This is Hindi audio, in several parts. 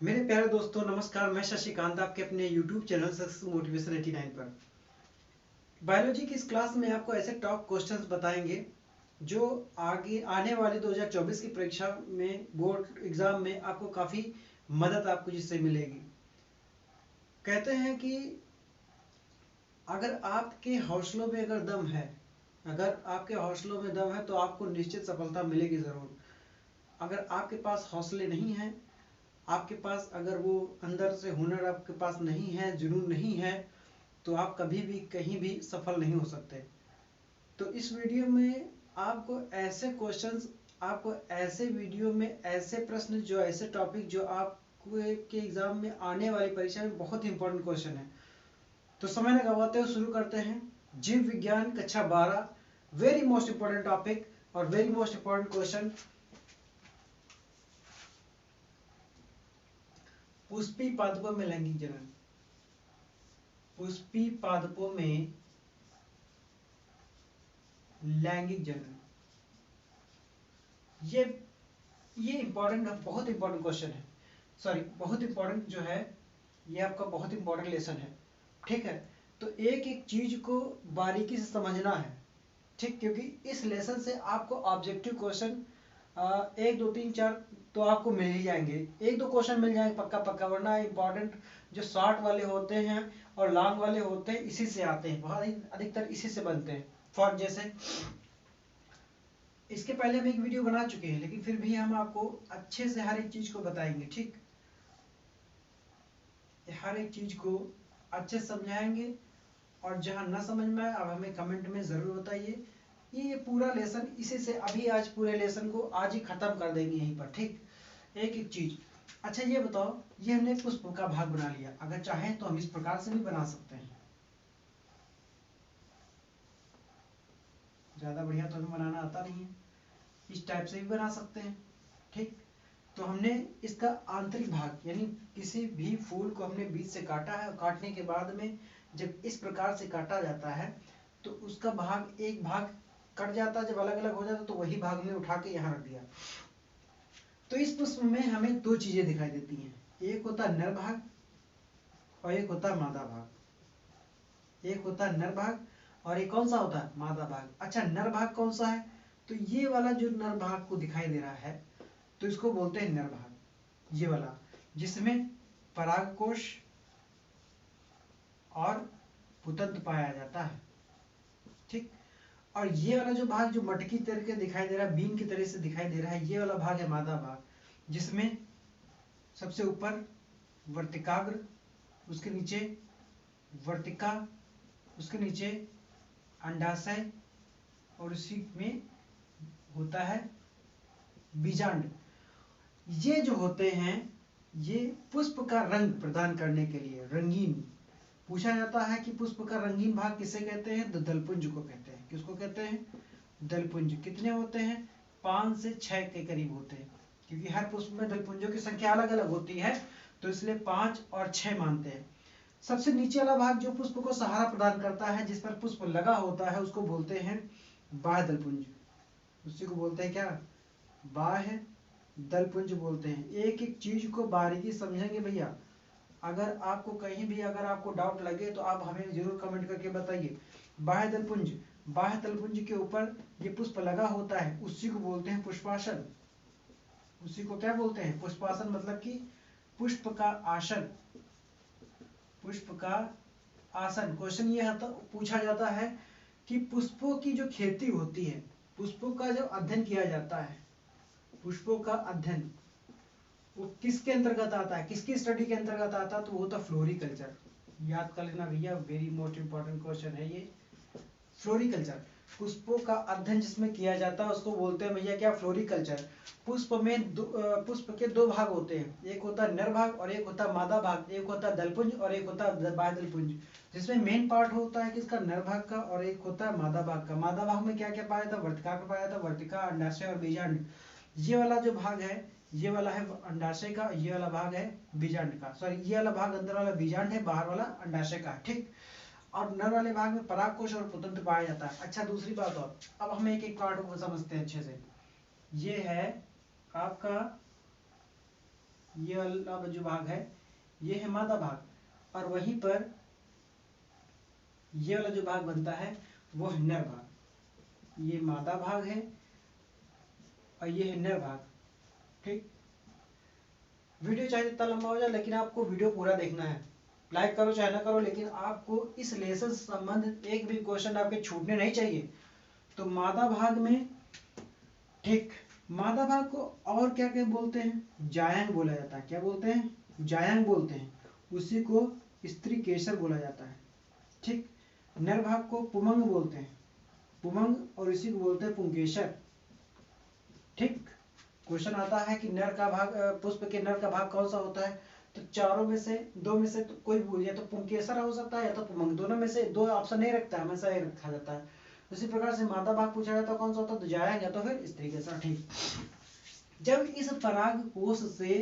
मेरे प्यारे दोस्तों नमस्कार। मैं शशिकांत आपके अपने YouTube चैनल सक्सेस मोटिवेशन 89 पर बायोलॉजी की इस क्लास में आपको ऐसे टॉप क्वेश्चंस बताएंगे जो आगे आने वाले 2024 की परीक्षा में बोर्ड एग्जाम में आपको काफ़ी मदद आपको जिससे मिलेगी। कहते हैं कि अगर आपके हौसलों में अगर दम है, अगर आपके हौसलों में दम है तो आपको निश्चित सफलता मिलेगी ज़रूर। अगर आपके पास हौसले नहीं हैं, आपके पास अगर वो अंदर से हुनर आपके पास नहीं है, जुनून नहीं है, तो आप कभी भी कहीं भी सफल नहीं हो सकते। तो इस वीडियो में आपको ऐसे क्वेश्चंस, आपको ऐसे वीडियो में ऐसे प्रश्न, जो ऐसे टॉपिक जो आपको के एग्जाम में आने वाली परीक्षा में बहुत ही इंपॉर्टेंट क्वेश्चन है। तो समय न गवाते हुए शुरू करते हैं। जीव विज्ञान कक्षा 12, वेरी मोस्ट इंपॉर्टेंट टॉपिक और very most important question. Pushpi पादपों में लैंगिक जनन। पुष्पी पादपों में लैंगिक जनन, ये इंपॉर्टेंट, बहुत इंपॉर्टेंट क्वेश्चन है। सॉरी, बहुत इंपॉर्टेंट जो है, ये आपका बहुत इंपॉर्टेंट लेसन है। ठीक है, तो एक एक चीज को बारीकी से समझना है। ठीक, क्योंकि इस लेसन से आपको ऑब्जेक्टिव क्वेश्चन 1 2 3 4 तो आपको मिल ही जाएंगे। 1 2 क्वेश्चन मिल जाएंगे पक्का पक्का, वरना इंपॉर्टेंट जो शॉर्ट वाले होते हैं और लॉन्ग वाले होते हैं इसी से आते हैं, बहुत अधिकतर इसी से बनते हैं। फॉर जैसे इसके पहले हम एक वीडियो बना चुके हैं, लेकिन फिर भी हम आपको अच्छे से हर एक चीज को बताएंगे। ठीक, हर एक चीज को अच्छे से समझाएंगे, और जहां ना समझ में आए अब हमें कमेंट में जरूर बताइए। ये पूरा लेसन इसी से, अभी आज पूरे लेसन को आज ही खत्म कर देंगे यहीं पर। ठीक, एक एक चीज। अच्छा ये बताओ, ये हमने पुष्प का भाग बना लिया, अगर चाहें तो हम इस प्रकार से भी बना सकते हैं। ज्यादा बढ़िया तो हमें बनाना आता नहीं है, इस टाइप से भी बना सकते हैं। ठीक, तो हमने इसका आंतरिक भाग, यानी किसी भी फूल को हमने बीच से काटा है, और काटने के बाद में जब इस प्रकार से काटा जाता है तो उसका भाग, एक भाग कट जाता है, जब अलग अलग हो जाता है तो वही भाग में उठा के यहाँ रख दिया। तो इस पुष्प में हमें दो चीजें दिखाई देती हैं, एक होता है नर भाग और एक होता है मादा भाग। एक होता है नर भाग और एक कौन सा होता है, मादा भाग। अच्छा, नर भाग कौन सा है, तो ये वाला जो नर भाग को दिखाई दे रहा है तो इसको बोलते हैं नर भाग, ये वाला, जिसमें परागकोश और पुतंत्र पाया जाता है। ठीक, और ये वाला जो भाग जो मटकी तरह के दिखाई दे रहा है, बीन की तरह से दिखाई दे रहा है, ये वाला भाग है मादा भाग, जिसमें सबसे ऊपर वर्तिकाग्र, उसके नीचे वर्तिका, उसके नीचे अंडाशय, और उसी में होता है बीजांड। ये जो होते हैं, ये पुष्प का रंग प्रदान करने के लिए रंगीन, पूछा जाता है कि पुष्प का रंगीन भाग किसे कहते हैं, तो दलपुंज को कहते हैं। किसको कहते हैं, दलपुंज। कितने होते हैं, 5 से 6 के करीब होते हैं, क्योंकि हर पुष्प में दलपुंजों की संख्या अलग अलग होती है, तो इसलिए 5 और 6 मानते हैं। सबसे नीचे वाला भाग जो पुष्प को सहारा प्रदान करता है, जिस पर पुष्प लगा होता है, उसको बोलते हैं बाह्य दलपुंज। उसी को बोलते हैं क्या, बाह्य दलपुंज बोलते हैं। एक एक चीज को बारीकी समझेंगे भैया। अगर आपको कहीं भी अगर आपको डाउट लगे तो आप हमें जरूर कमेंट करके बताइए। बाह्य दलपुंज, बाह्य दलपुंज के ऊपर ये पुष्प लगा होता है, उसी को बोलते हैं पुष्पासन। उसी को क्या बोलते हैं, पुष्पासन, मतलब कि पुष्प का आसन, पुष्प का आसन। क्वेश्चन ये पूछा जाता है कि पुष्पों की जो खेती होती है, पुष्पों का जब अध्ययन किया जाता है, पुष्पों का अध्ययन वो किसके अंतर्गत आता है, किसकी स्टडी के अंतर्गत आता है, तो वो होता फ्लोरिकल्चर। याद कर लेना भैया, वेरी मोस्ट इंपॉर्टेंट क्वेश्चन है ये, फ्लोरिकल्चर। पुष्पों का अध्ययन जिसमें किया जाता है उसको बोलते हैं भैया क्या, फ्लोरिकल्चर। पुष्प में पुष्प के दो भाग होते हैं, एक होता है नर भाग और एक होता है मादा भाग, एक होता है दलपुंज और एक होता है बाह्य दलपुंज, जिसमें मेन पार्ट होता है किसका, नर भाग का, और एक होता है मादा भाग का। मादा भाग में क्या क्या पाया जाता है, वर्तिका पाया जाता है, वर्तिका, अंडाशय और बीजांड। ये वाला जो भाग है, ये वाला है अंडाशय का, ये वाला भाग है बीजांड का। सॉरी, ये वाला भाग अंदर वाला बीजांड है, बाहर वाला अंडाशय का। ठीक, और नर वाले भाग में परागकोश और पुतंत्र पाया जाता है। अच्छा, दूसरी बात और, अब हम एक एक पार्ट को समझते हैं अच्छे से। ये है आपका ये वाला जो भाग है ये है मादा भाग, और वहीं पर ये वाला जो भाग बनता है वो है नर भाग। ये मादा भाग है और ये है नर भाग। ठीक, वीडियो चाहे जितना लंबा हो जाए लेकिन आपको वीडियो पूरा देखना है। लाइक करो चाहे ना करो, लेकिन आपको इस लेसन से संबंधित एक भी क्वेश्चन आपके छूटने नहीं चाहिए। तो मादा भाग में, ठीक, मादा भाग को और क्या क्या बोलते हैं? जायंग बोला जाता है। क्या बोलते हैं? जायंग बोलते हैं। उसी को स्त्री केसर बोला जाता है। ठीक, नर भाग को पुमंग बोलते हैं, पुमंग, और इसी को बोलते हैं पुंकेसर। ठीक, क्वेश्चन आता है कि नर का भाग, पुष्प के नर का भाग कौन सा होता है? तो चारों में से दो में से तो कोई भी, या तो पुंकेसर हो सकता है या तो पुमंग, दोनों में से दो ऑप्शन नहीं रखता है, हमेशा एक रखा जाता है। उसी प्रकार से मादा भाग पूछा जाता है कौन सा होता है? तो जायंग या तो फिर स्त्री केसर। ठीक, जब इस पराग कोश से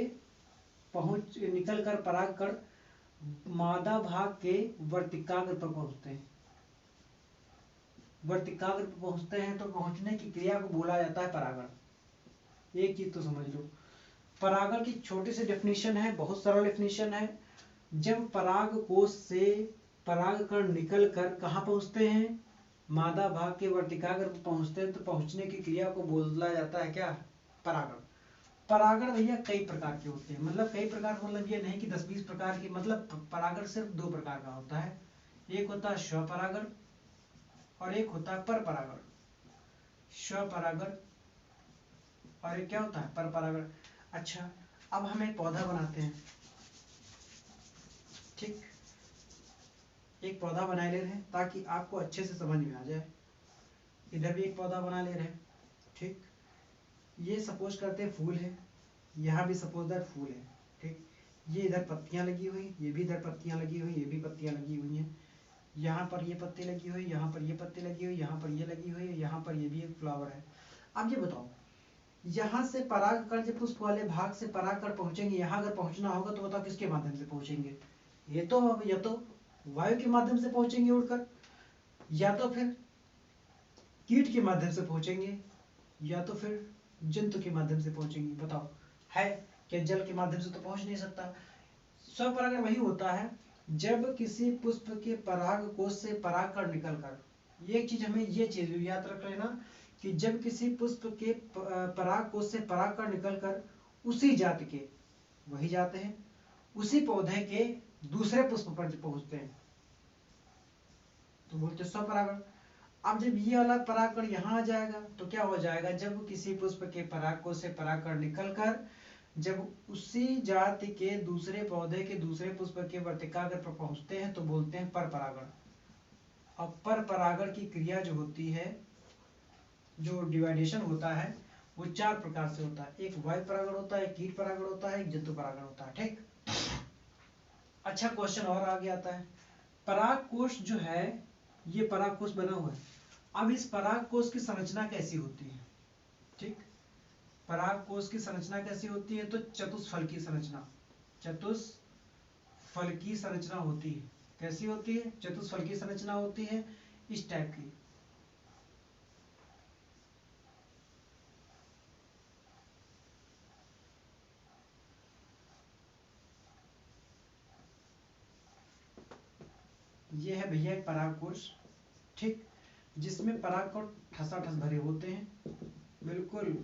पहुंच निकल कर पराग कण मादा भाग के वर्तिकाग्र पर पहुंचते हैं, वर्तिकाग्र पर पहुंचते हैं, तो पहुंचने की क्रिया को बोला जाता है परागण। एक चीज तो समझ लो, परागण की छोटी सी डेफिनेशन है, बहुत सरल डेफिनेशन है। जब पराग कोश से पराग कण निकल कर कहाँ पहुंचते हैं? मादा भाग के वर्तिकाग्र पर पहुंचते हैं, तो पहुंचने की क्रिया को बोला जाता है क्या? परागण। परागण भैया कई प्रकार के होते हैं, मतलब कई प्रकार, मतलब ये नहीं कि 10-20 प्रकार के, मतलब परागण सिर्फ दो प्रकार का होता है। एक होता है स्वपरागण और एक होता है पर परागण। स्वपरागण और एक क्या होता है? पर परागण। अच्छा, अब हम एक पौधा बनाते हैं। ठीक, एक पौधा बना ले रहे हैं ताकि आपको अच्छे से समझ में आ जाए। इधर भी एक पौधा बना ले रहे हैं। ठीक, ये सपोज करते हैं फूल है, यहाँ भी सपोज दैट फूल है। ठीक, ये इधर पत्तियां लगी हुई, ये भी इधर पत्तियां लगी हुई, ये भी पत्तियां लगी हुई हैं, यहाँ पर ये पत्ती लगी हुई, यहाँ पर ये पत्ती लगी हुई, यहाँ पर ये लगी हुई है, यहाँ पर ये भी एक फ्लावर है। अब ये बताओ, यहाँ से परागकण जब पुष्प वाले भाग से परागकण पहुंचेंगे, यहाँ अगर पहुंचना होगा तो बताओ किसके माध्यम से पहुंचेंगे? ये तो या तो वायु के माध्यम से पहुंचेंगे उड़कर, या तो फिर कीट के माध्यम से पहुंचेंगे, या तो फिर जंतु के माध्यम से पहुंचेंगे। बताओ, है क्या जल के माध्यम से तो पहुंच नहीं सकता। स्वपरागण वही होता है जब किसी पुष्प के पराग कोश से परागकण निकलकर, ये चीज हमें ये चीज याद रख लेना कि जब किसी पुष्प के पराग कोश से परागकण निकलकर उसी जाति के, वही जाते हैं, उसी पौधे के दूसरे पुष्प पर पहुंचते हैं तो बोलते हैं स्वपरागण। अब जब ये वाला परागकण यहाँ आ जाएगा तो क्या हो जाएगा? जब किसी पुष्प के पराग कोश से परागकण निकलकर जब उसी जाति के दूसरे पौधे के दूसरे पुष्प के वर्तिकाग्र पर पहुंचते हैं तो बोलते हैं पर परागण। अब पर परागण की क्रिया जो होती है, जो डिवाइडेशन होता है, वो चार प्रकार से होता है। एक वायु परागण होता है, एक कीट परागण होता है, एक जंतु परागण होता है। ठीक, अच्छा क्वेश्चन और आगे आता है, पराग कोश जो है, ये पराग कोश बना हुआ है। अब इस पराग कोश की संरचना कैसी होती है? ठीक, पराग कोश की संरचना कैसी होती है? तो चतुष्फल की संरचना, चतुष्फल की संरचना होती है। कैसी होती है? चतुष्फल की संरचना होती है, इस टाइप की। ये है भैया एक पराग कोश, ठीक, जिसमें पराग को ठसाठस भरे होते हैं, बिल्कुल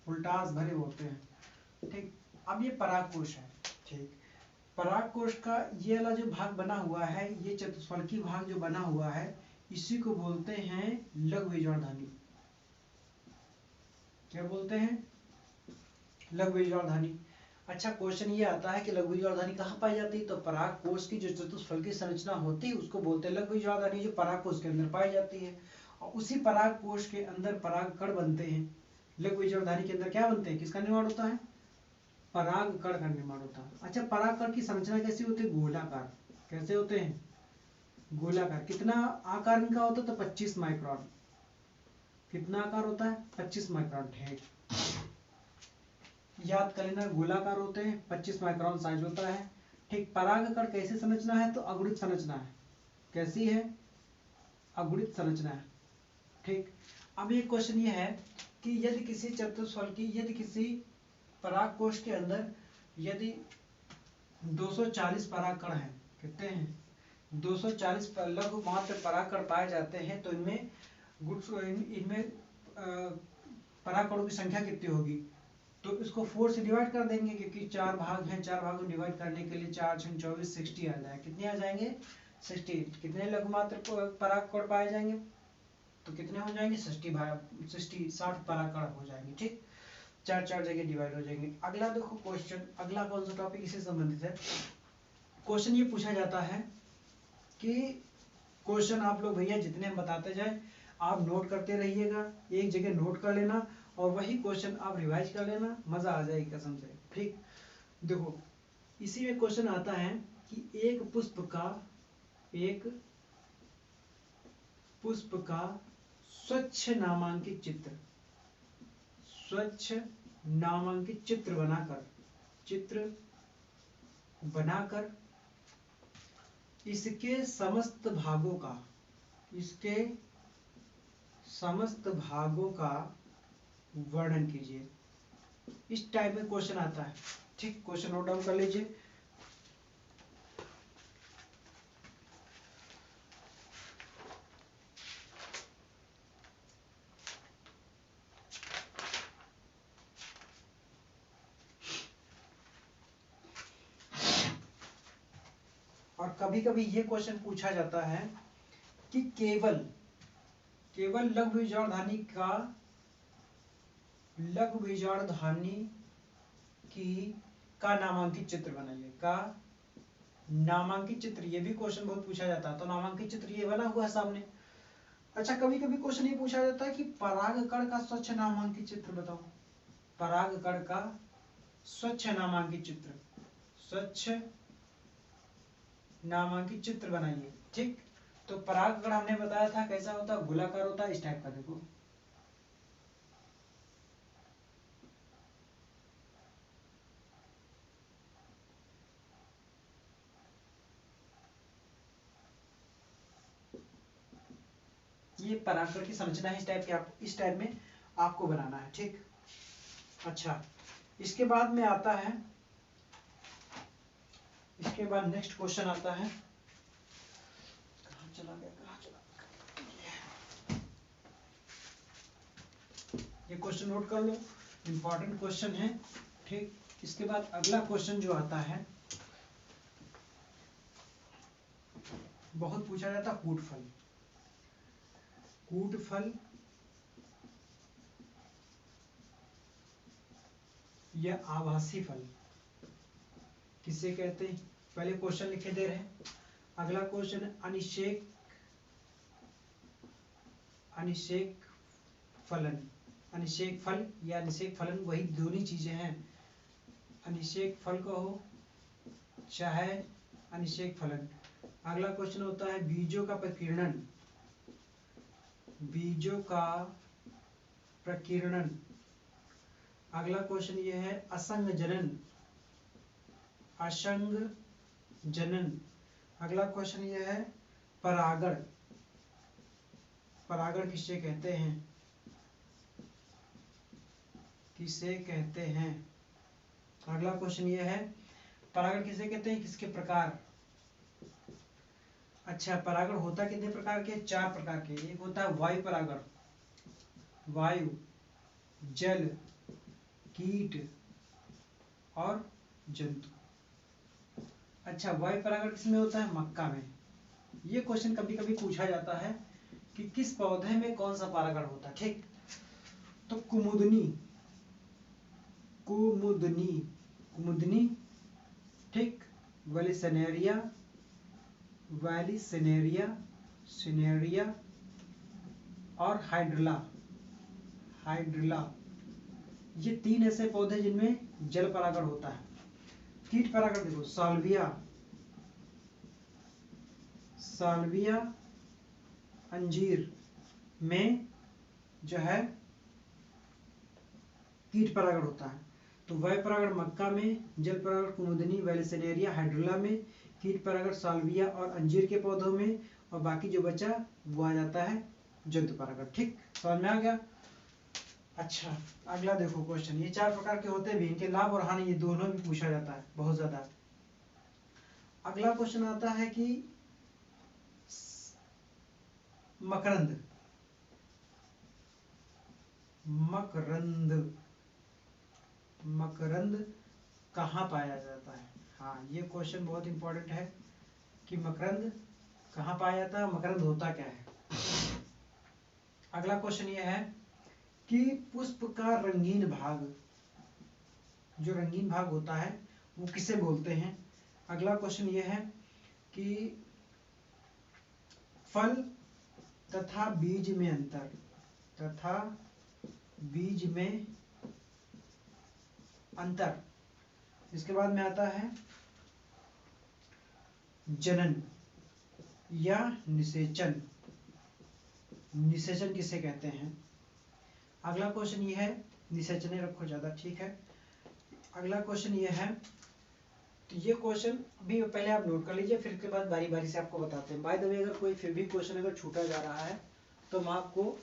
उल्टास भरे होते हैं। ठीक, अब ये पराग कोश है। ठीक, पराग कोश का ये वाला जो भाग बना हुआ है, ये चतुष्फलकी भाग जो बना हुआ है, इसी को बोलते हैं लघु बीजवारधानी। क्या बोलते हैं? लघु बीजवारधानी। अच्छा क्वेश्चन ये आता है कि लघु बीजवारधानी कहाँ पाई जाती है? तो पराग कोश की जो चतुष्फलकी संरचना होती है उसको बोलते हैं लघु बीजवारधानी, जो पराग कोश के अंदर पाई जाती है। और उसी पराग कोश के अंदर पराग कण बनते हैं। लघु बीजवारधानी के अंदर क्या बनते हैं? किसका निर्माण होता है? पराग कण का निर्माण होता है। अच्छा, पराग कण की संरचना कैसी होती है? गोलाकार। कैसे होते हैं? गोलाकार। कितना आकार इनका होता है? तो 25 माइक्रोन। कितना आकार होता है? 25 माइक्रोन। ठीक, याद कर लेना, गोलाकार होते हैं, 25 माइक्रोन साइज होता है। ठीक, परागकण कैसी संरचना है? तो अगुणित संरचना है। कैसी है? अगुणित संरचना है। ठीक, अब एक क्वेश्चन ये है कि यदि किसी चतुष्फलकी, यदि किसी पराग कोश के अंदर यदि 240 परागकण हैं, कितने हैं 240 लघु मात्र परागकण पाए जाते हैं, तो इनमें इनमें परागकणों की संख्या कितनी होगी? तो इसको 4 से डिवाइड कर देंगे, क्योंकि 4 भाग हैं, 4 भागों में डिवाइड करने के लिए 4 6 24 60 आ जाए। कितने आ जाएंगे? 60। कितने लघु मात्र परागकण पाए जाएंगे? तो कितने हो जाएंगे? 60 परागकण हो जाएंगे। ठीक, 4 जगह डिवाइड हो जाएंगे। अगला देखो क्वेश्चन, अगला कौन सा टॉपिक इससे संबंधित है। क्वेश्चन ये पूछा जाता है कि क्वेश्चन आप लोग भैया जितने हम बताते जाए आप नोट करते रहिएगा, एक जगह नोट कर लेना और वही क्वेश्चन आप रिवाइज कर लेना, मजा आ जाएगी कसम से। ठीक, देखो इसी में क्वेश्चन आता है कि एक पुष्प का स्वच्छ नामांकित चित्र बनाकर इसके समस्त भागों का वर्णन कीजिए। इस टाइप में क्वेश्चन आता है। ठीक, क्वेश्चन नोट डाउन कर लीजिए। और कभी कभी ये क्वेश्चन पूछा जाता है कि केवल लघु बीजाणु धानी का नामांकित चित्र बनाइए। का नामांकित चित्र, ये भी क्वेश्चन बहुत पूछा जाता है। तो नामांकित चित्र ये बना हुआ है सामने। अच्छा, कभी कभी क्वेश्चन ये पूछा जाता है कि परागकण का स्वच्छ नामांकित चित्र बताओ। परागकण का स्वच्छ नामांकित चित्र बनाइए। ठीक, तो परागकण हमने बताया था कैसा होता है, गोलाकार होता है, इस टाइप का। देखो ये परागकण की संरचना है, इस टाइप में आपको बनाना है। ठीक, अच्छा, इसके बाद में आता है, इसके बाद नेक्स्ट क्वेश्चन आता है, कहाँ चला गया। ये क्वेश्चन नोट कर लो, इंपॉर्टेंट क्वेश्चन है। ठीक, इसके बाद अगला क्वेश्चन जो आता है, बहुत पूछा जाता है, कूटफल या आभासी फल किसे कहते हैं? पहले क्वेश्चन लिखे दे रहे हैं। अगला क्वेश्चन है अनिषेक फल या अनिषेक फलन, वही दोनों चीजें हैं। अनिषेक फल कहो चाहे अनिषेक फलन। अगला क्वेश्चन होता है बीजों का प्रकीर्णन। अगला क्वेश्चन ये है असंग जनन। अगला क्वेश्चन ये है परागण किसे कहते हैं। अगला क्वेश्चन ये है परागण किसे कहते हैं, किसके प्रकार। अच्छा, परागण होता कितने प्रकार के? 4 प्रकार के। एक होता है वायु परागण, वायु, जल, कीट और जंतु। अच्छा, वायु परागण किसमें होता है? मक्का में। ये क्वेश्चन कभी कभी पूछा जाता है कि किस पौधे में कौन सा परागण होता है। ठीक, तो कुमुदनी, ठीक, वैलिसिनेरिया और हाइड्रिला, ये 3 ऐसे पौधे जिनमें जल परागण होता है। कीट परागण देखो, साल्विया अंजीर में जो है कीट परागण होता है। तो वायु परागण मक्का में, जल परागण कुमुदनी, वैलिसिनेरिया, हाइड्रिला में, कीट परागण साल्विया और अंजीर के पौधों में, और बाकी जो बचा वो आ जाता है जंतु परागण। ठीक, समझ में आ गया। अच्छा, अगला देखो क्वेश्चन, ये 4 प्रकार के होते भी, इनके लाभ और हानि ये दोनों भी पूछा जाता है बहुत ज्यादा। अगला क्वेश्चन आता है कि मकरंद, मकरंद, मकरंद कहाँ पाया जाता है? हाँ, ये क्वेश्चन बहुत इंपॉर्टेंट है कि मकरंद कहाँ पाया जाता है, मकरंद होता क्या है। अगला क्वेश्चन ये है कि पुष्प का रंगीन भाग, जो रंगीन भाग होता है वो किसे बोलते हैं। अगला क्वेश्चन ये है कि फल तथा बीज में अंतर, तथा बीज में अंतर। इसके बाद में आता है जनन या निषेचन, निषेचन किसे कहते हैं। अगला क्वेश्चन ये है, निषेचन रखो ज्यादा, ठीक है। अगला क्वेश्चन ये है, तो ये क्वेश्चन भी पहले आप नोट कर लीजिए, फिर के बाद बारी बारी से आपको बताते हैं। बाय द वे, अगर कोई फिर भी क्वेश्चन अगर छूटा जा रहा है तो मैं आपको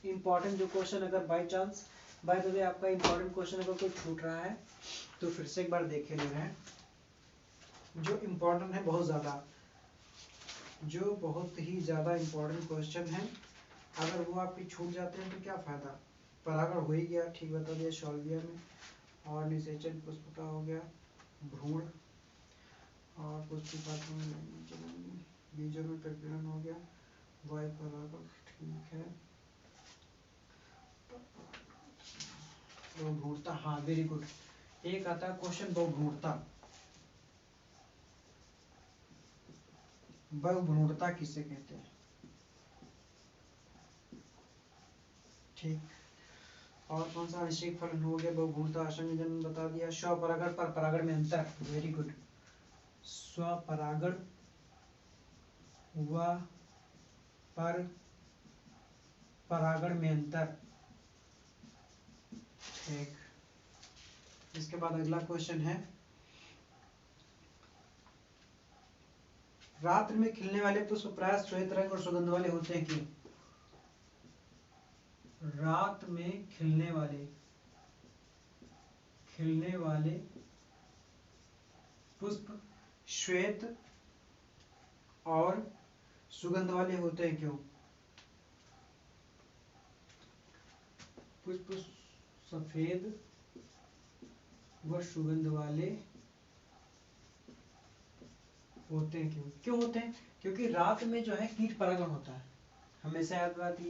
इम्पोर्टेंट जो क्वेश्चन, अगर by chance by the way आपका इम्पोर्टेंट क्वेश्चन अगर कोई छूट रहा है तो फिर से एक बार देखे ले रहे हैं, जो इम्पोर्टेंट है बहुत ज़्यादा, जो बहुत ही ज़्यादा इम्पोर्टेंट क्वेश्चन है। अगर वो आपके छूट जाते हैं तो क्या फ़ायदा। परागण हो ही गया, ठीक बता दिया सॉल्विया में, और निषेचन पुष्प का हो गया, भ्रूण, और पुष्पिका बीजों में प्रकीर्णन हो गया, वायु परागण, ठीक है, बहुभ्रूणता, हाँ वेरी गुड। एक आता है क्वेश्चन बहुभ्रूणता, बहुभ्रूणता किसे कहते हैं, ठीक। और कौन सा आंशिक फलन हो गया, बहुभ्रूणता, असंयोजन बता दिया, स्वपरागण पर परागण में अंतर, वेरी गुड, स्वपरागण व पर परागण में अंतर, ठीक। इसके बाद अगला क्वेश्चन है, रात में खिलने वाले पुष्प प्रायः श्वेत रंग और सुगंध वाले होते हैं क्यों। रात में खिलने वाले पुष्प श्वेत और सुगंध वाले होते हैं क्यों। पुष्प सफेद व सुगंध वाले होते हैं क्यों होते हैं, क्योंकि रात में जो है कीट परागण होता है। हमेशा बात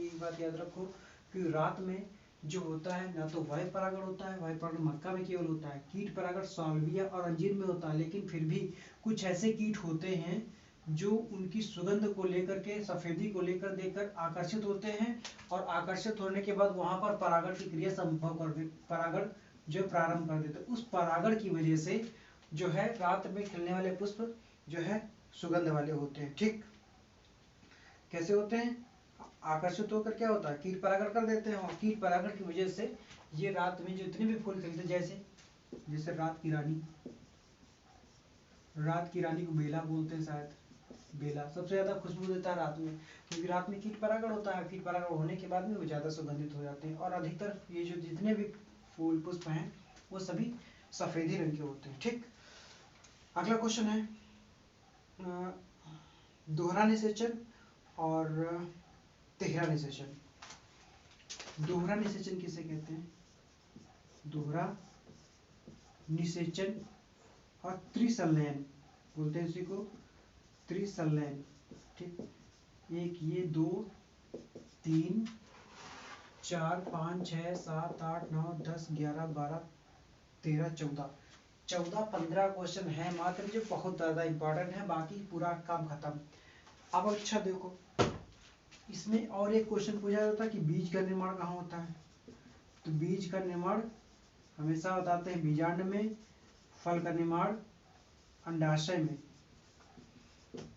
याद रखो कि रात में जो होता है ना तो वायु परागण होता है, वायु परागण मक्का में केवल होता है, कीट परागण साल्विया और अंजीर में होता है। लेकिन फिर भी कुछ ऐसे कीट होते हैं जो उनकी सुगंध को लेकर के, सफेदी को लेकर देकर आकर्षित होते हैं, और आकर्षित होने के बाद वहां पर परागण की क्रिया संभव कर, परागण जो प्रारंभ कर देते, उस परागण की वजह से जो है रात में खिलने वाले पुष्प जो है सुगंध वाले होते हैं, ठीक। कैसे होते हैं, आकर्षित होकर क्या होता है, कीट परागण कर देते हैं, और कीट परागण की वजह से ये रात में जो इतने भी फूल खिलते, जैसे रात की रानी को बेला बोलते हैं शायद, बेला सबसे ज्यादा खुशबू देता है रात में, क्योंकि रात में कीट परागण होता है, कीट परागण होने के बाद में वो ज्यादा सुगंधित हो जाते हैं। और अधिकतर ये जो जितने भी फूल पुष्प हैं वो सभी सफेदी रंग के होते हैं, ठीक। अगला क्वेश्चन है दोहरा निषेचन और तिहरा निषेचन। दोहरा निषेचन किसे कहते हैं, दोहरा निषेचन और त्रिसंलयन बोलते हैं इसी को, त्रिसंलयन, ठीक। एक ये 2 3 4 5 6 7 8 9 10 11 12 13 14 15 क्वेश्चन है मात्र, जो बहुत ज्यादा इंपॉर्टेंट है, बाकी पूरा काम खत्म। अब अच्छा देखो, इसमें और एक क्वेश्चन पूछा जाता है कि बीज का निर्माण कहाँ होता है। तो बीज का निर्माण हमेशा बताते हैं बीजांड में, फल का निर्माण अंडाशय में,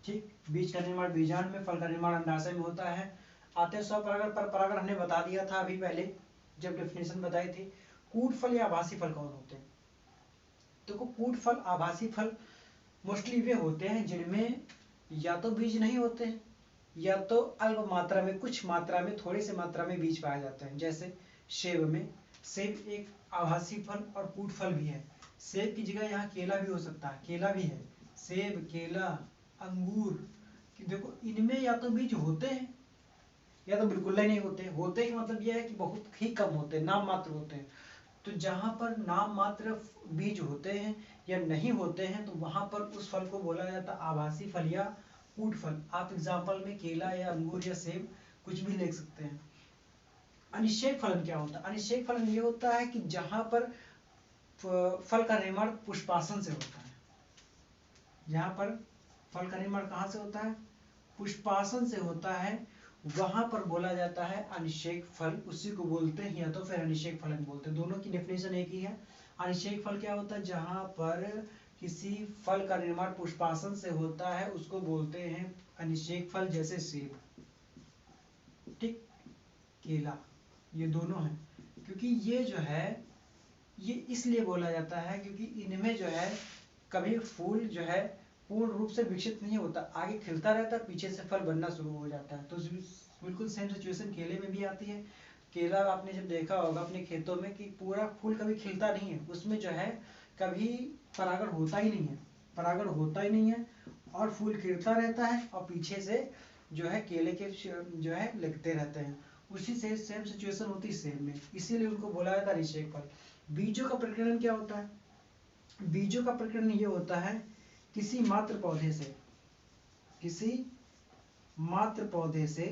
ठीक। बीज का निर्माण बीजांड में, फल का निर्माण अंडाशय में होता है। आते स्वपरागण पर परागण हमने बता दिया था अभी पहले जब डेफिनेशन बताई थी। कूट फल या आभासी फल कौन होते हैं। देखो कूट फल, आभासी फल मोस्टली वे होते हैं जिनमें या तो बीज नहीं होते हैं या तो अल्प मात्रा में, कुछ मात्रा में, थोड़ी सी मात्रा में बीज पाए जाते हैं। जैसे सेब में, सेब एक आभासी फल और कूट फल भी है। सेब की जगह यहाँ केला भी हो सकता है, केला भी है। सेब, केला, अंगूर कि देखो इनमें या तो बीज होते हैं या तो बिल्कुल ही नहीं होते। होते ही मतलब यह है कि बहुत ही कम होते हैं, नाम मात्र होते हैं। तो जहाँ पर नाम मात्र बीज होते हैं या नहीं होते हैं तो वहां पर उस फल को बोला जाता है आभासी फल या कूट फल। आप एग्जाम्पल में केला या अंगूर या सेब कुछ भी लिख सकते हैं। अनिश्चयक फलन क्या होता है? अनिश्चयक फलन ये होता है कि जहां पर फल का निर्माण पुष्पासन से होता है। जहां पर फल का निर्माण कहाँ से होता है? पुष्पासन से होता है, वहां पर बोला जाता है अनिश्चयक फल। उसी को बोलते हैं या तो फिर अनिश्चयक फलन बोलते हैं। दोनों की डेफिनेशन एक ही है। अनिश्चयक फल क्या होता है? जहां पर किसी फल का निर्माण पुष्पासन से होता है उसको बोलते हैं अनिश्चयक फल। जैसे सेब, ठीक, केला, ये दोनों हैं। क्योंकि ये जो है ये इसलिए बोला जाता है क्योंकि इनमें जो है कभी फूल जो है पूर्ण रूप से विकसित नहीं होता, आगे खिलता रहता है, पीछे से फल बनना शुरू हो जाता है। तो बिल्कुल सेम सिचुएशन केले में भी आती है। केला आपने जब देखा होगा अपने खेतों में कि पूरा फूल कभी खिलता नहीं है, उसमें जो है कभी परागण होता ही नहीं है, परागण होता ही नहीं है और फूल खिलता रहता है और पीछे से जो है केले के जो है लगते रहते हैं। उसी से सेम सिचुएशन होती है सेब में, इसीलिए उनको बोला जाता है अनिश्चयक फल। बीजों का प्रकीर्णन क्या होता है? बीजों का प्रकीर्णन ये होता है किसी मात्र पौधे से, किसी मात्र पौधे से,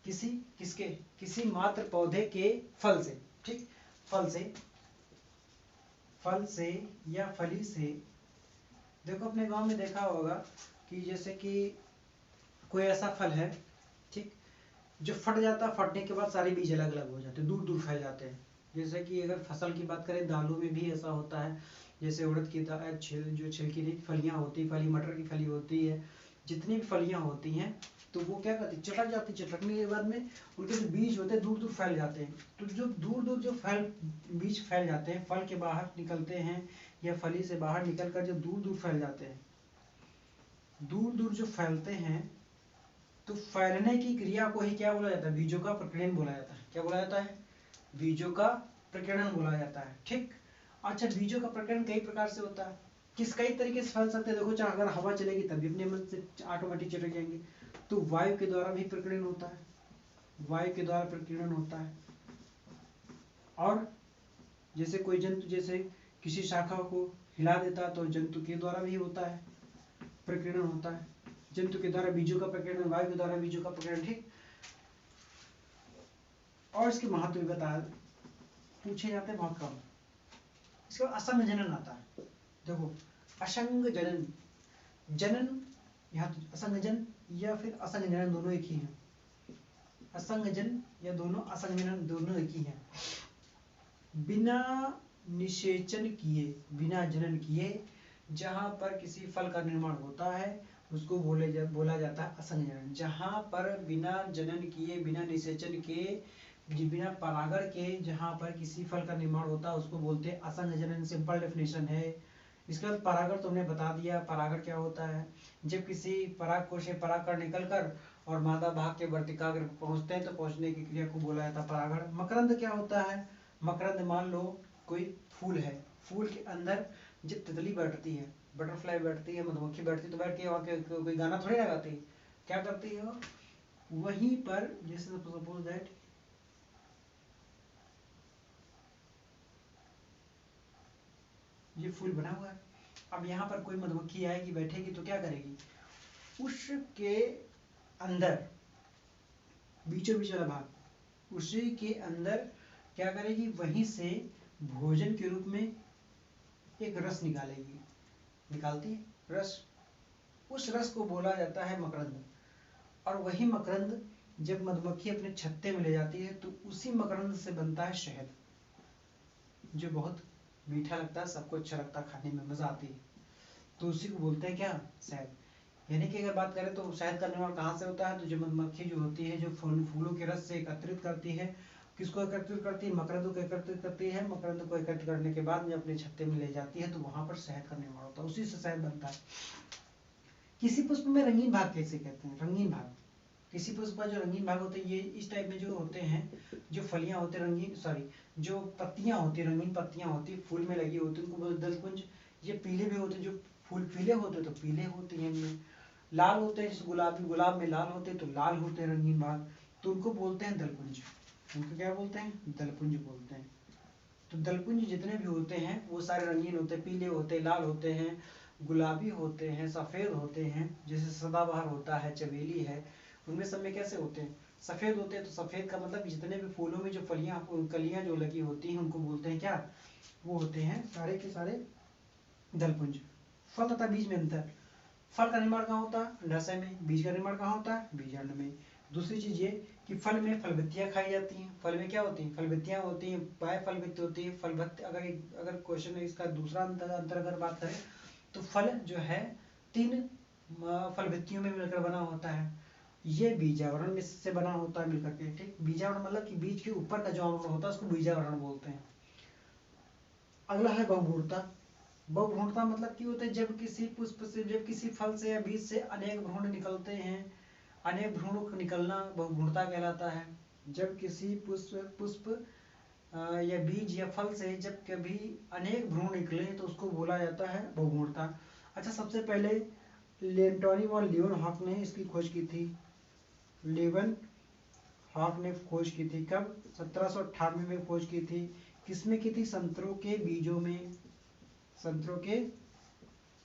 किसी मात्र पौधे के फल से, ठीक, फल से या फली से। देखो अपने गांव में देखा होगा कि जैसे कि कोई ऐसा फल है, ठीक, जो फट जाता है, फटने के बाद सारे बीज अलग अलग हो जाते हैं, दूर दूर फैल जाते हैं। जैसे कि अगर फसल की बात करें, दालों में भी ऐसा होता है। जैसे उड़द की दाल जो छिलकी फलियां होती, फली मटर की फली होती है, जितनी भी फलियां होती हैं तो वो क्या करती, चटक जाती, चटकने के बाद में उनके जो बीज होते हैं दूर दूर फैल जाते हैं। तो जो दूर दूर जो बीज फैल जाते हैं, फल के बाहर निकलते हैं या फली से बाहर निकल कर जो दूर दूर फैल जाते हैं, दूर दूर जो फैलते हैं, तो फैलने की क्रिया को ही क्या बोला जाता है? बीजों का प्रकीर्णन बोला जाता है। क्या बोला जाता है? बीजों का प्रकीर्णन बोला जाता है, ठीक। अच्छा, बीजों का प्रकीर्णन कई प्रकार से होता है, कई तरीके से फैल सकते हैं। देखो, चाहे अगर हवा चलेगी तभी अपने मन से ऑटोमेटिक चले जाएंगे। तो वायु के द्वारा भी प्रकीर्णन होता है, वायु के द्वारा प्रकीर्णन होता है। और जैसे कोई जंतु जैसे किसी शाखा को हिला देता है तो जंतु के द्वारा भी होता है, प्रकीर्णन होता है। जंतु के द्वारा बीजों का प्रकीर्णन, वायु के द्वारा बीजों का प्रकीर्णन, ठीक। और इसके महत्व भी बता पूछे जाते हैं बहुत कम। इसके बाद असंग जनन आता है। देखो, असंग जनन, जनन यहाँ तो असंग जन या फिर असंग जनन दोनों एक ही हैं। असंग जन या दोनों असंग जनन दोनों एक ही हैं। बिना निषेचन किए, बिना जनन किए जहां पर किसी फल का निर्माण होता है उसको बोला जाता है असंग जनन। जहां पर बिना जनन किए, बिना निषेचन के, बिना परागण के जहां पर किसी फल का निर्माण होता है उसको बोलते हैं असंग जनन। सिंपल डेफिनेशन है। इसके बाद परागण तुमने बता दिया। परागण क्या होता है? जब किसी पराग कोश से परागकण निकलकर और मादा भाग के वर्तिकाग्र पहुंचते हैं तो पहुंचने की क्रिया को बोला जाता है परागण। मकरंद क्या होता है? मकरंद मान लो कोई फूल है, फूल के अंदर जब तितली बैठती है, बटरफ्लाई बैठती है, मधुमक्खी बैठती है, तो बैठ के वहाँ कोई गाना थोड़ी ना गाती है। क्या करती है? वहीं पर जैसे सपोज दैट ये फूल बना हुआ है, अब यहाँ पर कोई मधुमक्खी आएगी, बैठेगी तो क्या करेगी? उसके अंदर बीचों बीच वाला भाग, उसी के अंदर क्या करेगी? वहीं से भोजन के रूप में एक रस निकालेगी, निकालती है रस। उस रस को बोला जाता है मकरंद। और वही मकरंद जब मधुमक्खी अपने छत्ते में ले जाती है तो उसी मकरंद से बनता है शहद, जो बहुत मीठा लगता है, सबको अच्छा लगता है, खाने में मजा आती है। तो उसी को बोलते हैं क्या? शहद। यानी कि अगर बात करें तो शहद का निर्माण कहाँ से होता है? तो जो मधुमक्खी जो होती है, जो फूलों के रस से एकत्रित करती है, किसको एकत्रित करती है? मकरंद को एकत्रित करती है। मकरंद को एकत्रित करने के बाद में अपने छत्ते में ले जाती है तो वहां पर शहद का निर्माण होता है, उसी से शहद बनता है। किसी पुष्प में रंगीन भाग कैसे कहते हैं? रंगीन भाग, किसी पुष्प का जो रंगीन भाग होते हैं ये इस टाइप में जो होते हैं, जो फलियां होते हैं रंगीन, सॉरी जो पत्तियां होती है, रंगीन पत्तियां होती है, फूल में लगी होती है, उनको बोलते हैं दलकुंज। ये पीले भी होते हैं, जो फूल पीले होते हैं तो पीले होते हैं इनमें, लाल होते हैं जैसे गुलाबी, गुलाब में लाल होते हैं तो लाल होते हैं रंगीन भाग, तो उनको बोलते हैं दलकुंज। उनको क्या बोलते हैं? दलकुंज बोलते हैं। तो दलकुंज जितने भी होते हैं वो सारे रंगीन होते हैं, पीले होते हैं, लाल होते हैं, गुलाबी होते हैं, सफ़ेद होते हैं, जैसे सदाबहार होता है, चमेली है, उनमें सब में कैसे होते हैं? सफ़ेद होते हैं। तो सफ़ेद का मतलब जितने भी फूलों में जो फलियां कलियां जो लगी होती हैं उनको बोलते हैं क्या? वो होते हैं सारे के सारे दलकुंज। फल तथा बीज में अंतर। फल का निर्माण कहाँ होता है? अंडाशय में। बीज का निर्माण कहाँ होता है? बीजांड में। दूसरी चीज ये कि फल में फलबत्तियां खाई जाती हैं। फल में क्या होती हैं? फलबत्तियां होती हैं, बाय फलबत्ती होती है। फलबत्ती अगर क्वेश्चन है इसका दूसरा अंतर अगर बात करें तो फल जो है 3 फलबत्तियों में मिलकर बना होता है। ये बीजावरण में से बना होता है मिलकर के, ठीक। बीजावरण मतलब कि बीज के ऊपर का जो आवरण होता है उसको बीजावरण बोलते हैं। अगला है बहुभ्रूणता। बहुभ्रूणता मतलब कि होता है जब किसी पुष्प से, जब किसी फल से या बीज से अनेक भ्रूण निकलते हैं, अनेक भ्रूण निकलना बहुभ्रूणता कहलाता है। जब किसी पुष्प या बीज या फल से जब कभी अनेक भ्रूण निकले तो उसको बोला जाता है बहुभ्रूणता। अच्छा, सबसे पहले लेंटोनी व लियोन हॉक ने इसकी खोज की थी। लेवन हॉक ने खोज की थी कब? 1798 में खोज की थी। किसमें की थी? संतरों के बीजों में। संतरों के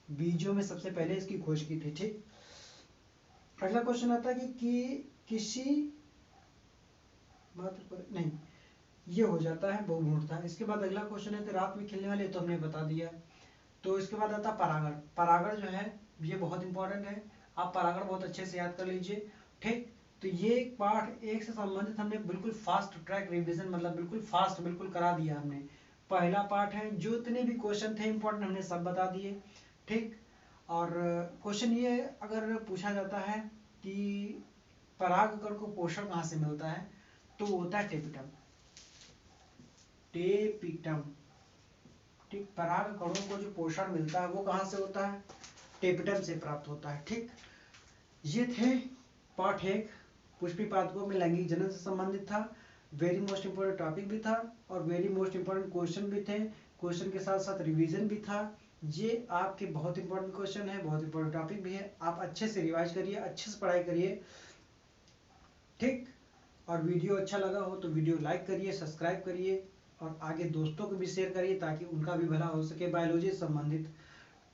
बीजों में सबसे पहले इसकी खोज की थी, ठीक। अगला क्वेश्चन आता है कि किसी मात्र पर नहीं, ये हो जाता है बहुभ्रूणता। इसके बाद अगला क्वेश्चन है तो रात में खिलने वाले, तो हमने बता दिया। तो इसके बाद आता है परागण। परागण जो है ये बहुत इंपॉर्टेंट है, आप परागण बहुत अच्छे से याद कर लीजिए, ठीक। तो ये पार्ट 1 से संबंधित हमने बिल्कुल फास्ट ट्रैक रिवीजन, मतलब बिल्कुल फास्ट बिल्कुल करा दिया हमने। पहला पार्ट है, जो इतने भी क्वेश्चन थे इंपॉर्टेंट हमने सब बता दिए, ठीक। और क्वेश्चन ये अगर पूछा जाता है कि परागकण को पोषण कहाँ से मिलता है, तो होता है टेपिटम। टेपिटम, ठीक। परागकणों को जो पोषण मिलता है वो कहाँ से होता है? टेपिटम से प्राप्त होता है, ठीक। ये थे पार्ट 1। पुष्पी पादपों में लैंगिक जनन से संबंधित था, वेरी मोस्ट इंपोर्टेंट टॉपिक भी था और वेरी मोस्ट इंपोर्टेंट क्वेश्चन भी थे। क्वेश्चन के साथ साथ रिवीजन भी था। ये आपके बहुत इंपॉर्टेंट क्वेश्चन है, बहुत इंपॉर्टेंट टॉपिक भी है। आप अच्छे से रिवाइज करिए, अच्छे से पढ़ाई करिए, ठीक। और वीडियो अच्छा लगा हो तो वीडियो लाइक करिए, सब्सक्राइब करिए और आगे दोस्तों को भी शेयर करिए ताकि उनका भी भला हो सके बायोलॉजी से संबंधित,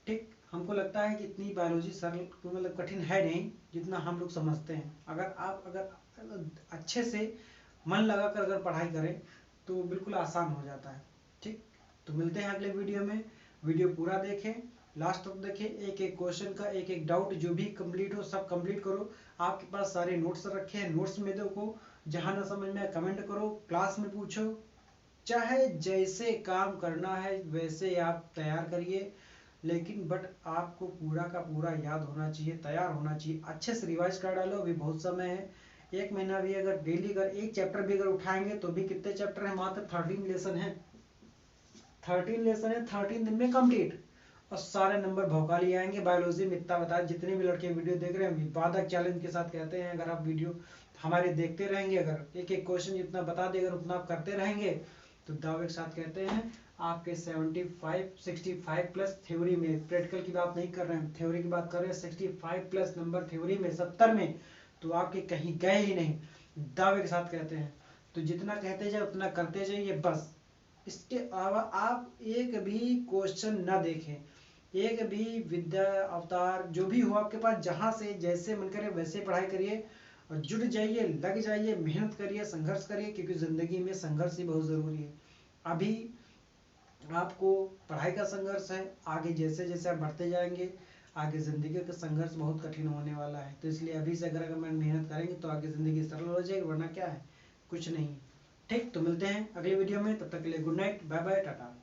ठीक। हमको लगता है कि इतनी बायोलॉजी सरल मतलब कठिन है नहीं जितना हम लोग समझते हैं। अगर अच्छे से मन लगाकर अगर पढ़ाई करें तो बिल्कुल आसान हो जाता है, ठीक। तो मिलते हैं अगले वीडियो में। वीडियो पूरा देखें, लास्ट तक देखें, एक एक क्वेश्चन का एक एक डाउट जो भी कंप्लीट हो सब कंप्लीट करो। आपके पास सारे नोट्स रखे हैं, नोट्स में देखो, जहाँ ना समझ में कमेंट करो, क्लास में पूछो, चाहे जैसे काम करना है वैसे आप तैयार करिए, लेकिन बट आपको पूरा का पूरा याद होना चाहिए, तैयार होना चाहिए। अच्छे से रिवाइज कर डालो, अभी बहुत समय है। 1 महीना भी अगर डेली अगर एक चैप्टर भी अगर उठाएंगे तो भी कितने चैप्टर हैं? मात्र 13 लेसन है। 13 लेसन है, 13 दिन में कंप्लीट और सारे नंबर भौकाली आएंगे। बायोलॉजी में इतना बता, जितने भी लड़के वीडियो देख रहे हैं वादक चैलेंज के साथ कहते हैं, अगर आप वीडियो हमारे देखते रहेंगे, अगर एक एक क्वेश्चन जितना बता दें, अगर उतना आप करते रहेंगे तो दावे के साथ कहते हैं आपके 65 प्लस थ्योरी में, प्रैक्टिकल की बात नहीं कर रहे हैं, थ्योरी की बात कर रहे हैं, 65 प्लस नंबर थ्योरी में, 70 में, तो आपके कहीं गए ही नहीं, दावे के साथ कहते हैं। तो जितना कहते जाए उतना करते जाइए बस। इसके अलावा आप एक भी क्वेश्चन न देखें, एक भी विद्या अवतार जो भी हो आपके पास, जहाँ से जैसे मन करे वैसे पढ़ाई करिए और जुट जाइए, लग जाइए, मेहनत करिए, संघर्ष करिए, क्योंकि ज़िंदगी में संघर्ष ही बहुत ज़रूरी है। अभी आपको पढ़ाई का संघर्ष है, आगे जैसे जैसे आप बढ़ते जाएंगे आगे ज़िंदगी का संघर्ष बहुत कठिन होने वाला है। तो इसलिए अभी से अगर मेहनत करेंगे तो आगे ज़िंदगी सरल हो जाएगी, वरना क्या है, कुछ नहीं। ठीक, तो मिलते हैं अगले वीडियो में, तब तक के लिए good night, bye bye, Tata.